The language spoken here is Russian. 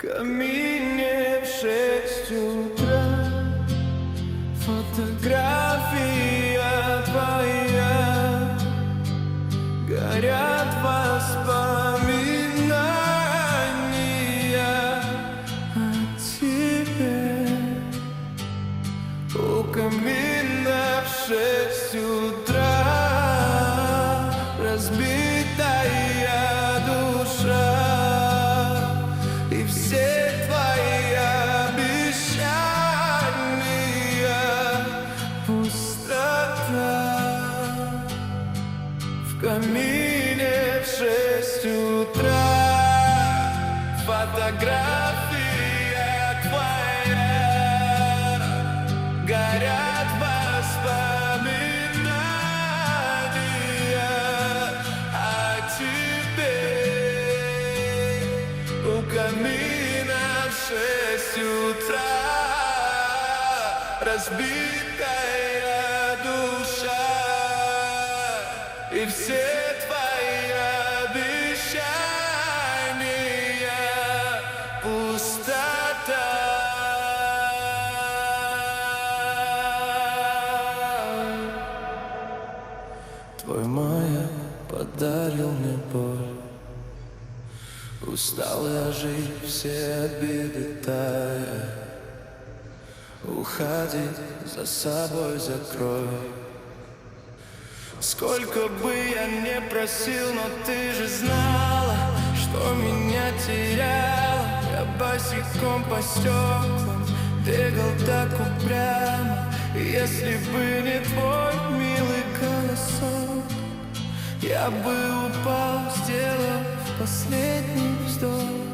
камине в 6 утра. Фотография твоя, горят воспоминания о тебе. У камина в 6 утра разбитая душа, и все твои обещания пустота. В камине в 6 утра фотография твоя, горят воспоминания о тебе. У камина в 6 утра разбитая душа, и все твои обещания пустота. Твой маяк подарил мне боль. Устал я жить, все обиды тая. Уходи, за собой закрой. Сколько бы я не просил, но ты же знала, что меня теряла. Я босиком по стеклам бегал так упрямо. Если бы не твой милый голосок, я бы упал, сделав последний вздох.